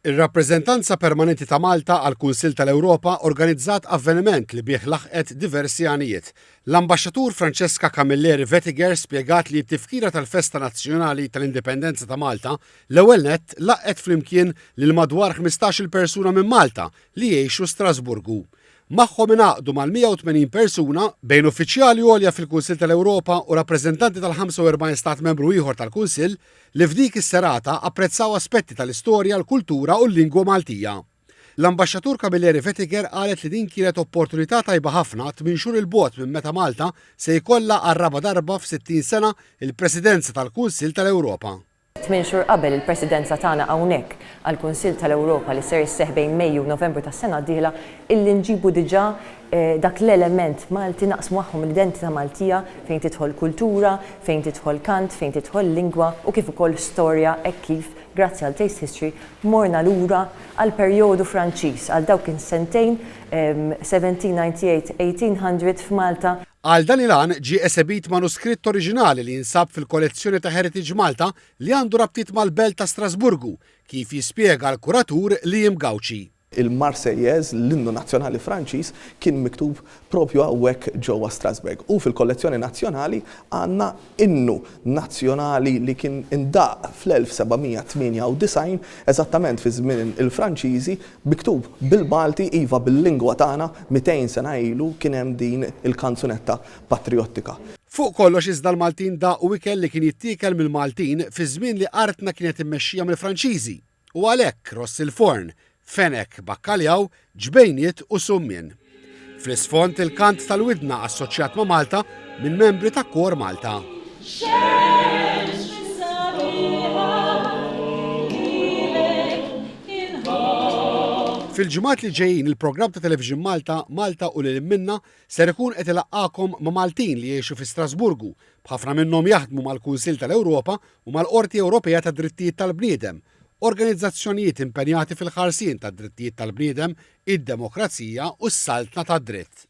Ir-Rappreżentanza Permanenti ta' Malta għall-Kunsill tal-Ewropa organizzat avveniment li bih laħqet diversi għanijiet. L-Ambaxxatur Francesca Camilleri Vettiger spjegat li t-tifkira tal-Festa Nazzjonali tal-Indipendenza ta' Malta l-ewwel nett laqqet flimkien lil madwar 15-il persuna minn Malta li jgħixu Strasburgu. Magħhom ingħaqdu mal-180 persuna bejn uffiċjali għolja fil-Kunsill tal-Ewropa u rappreżentanti tal-45 stat membru ieħor tal-Kunsill li f'dik is-serata apprezzaw aspetti tal-istorja, l-kultura u l-lingwa Maltija. L-Ambaxxatur Camilleri Vettiger qalet li din kienet opportunità tajba ħafna tminxur il-bogħod minn meta Malta se jkollha għar-raba' darba f'60 sena il-Presidenza tal-Kunsill tal-Ewropa. 8 xhur qabel il-presidenza tagħna hawnhekk għall-Kunsill tal-Ewropa li ser isseħħ bejn Mejju u Novembru tas-sena d-dieħla illi nġibu diġà dak l-element Malti naqsmu magħhom l-identità Maltija fejn tidħol kultura, fejn tidħol kant, fejn tidħol lingwa u kif ukoll storja hekk kif grazzi għal Taste History morna lura għal perjodu Franċiż għal dawk sentejn 1798-1800 f'Malta. Għal dan il-għan ġie esebit manuskritt oriġinali li jinsab fil-kollezzjoni ta' Heritage Malta li għandu rabtiet mal-Belt ta' Strasburgu, kif jispjega l-kuratur Liam Gauci. Il-Marsejjeż, l-innu nazzjonali Franċiż, kien miktub propju hawnhekk ġewwa Strasburg. U fil-kollezzjoni nazzjonali għandna innu nazzjonali li kien indaq fl-1798 eżattament fi żmien il-Franċiżi miktub bil-Malti iva bil-lingwa tagħna 200 sena ilu kien hemm din il-kanzunetta patriottika. Fuq kollox iżda l-Maltin daqu ikel li kien jittiekel mill-Maltin fi żmien li artna kienet immexxija mill-Franċiżi. U għalhekk ross il-forn, fenek, bakkaljaw, ġbejniet u summien. Fl-isfond il-kant tal-widna assoċjat ma' Malta minn membri ta' Kor Malta. Fil-ġimgħat li ġejjin il-programm ta' Television Malta u lil minna ser ikun qed ilaqqakom ma' Maltin li jgħixu fi Strasburgu, b'ħafna minnhom jaħdmu mal-Kunsill tal-Ewropa u mal-Qorti Ewropea tad-Drittijiet tal-Bniedem, organizzazzjonijiet impenjati fil-ħarsien tad-drittijiet tal-bniedem, id-demokrazija u s-saltna tad-dritt.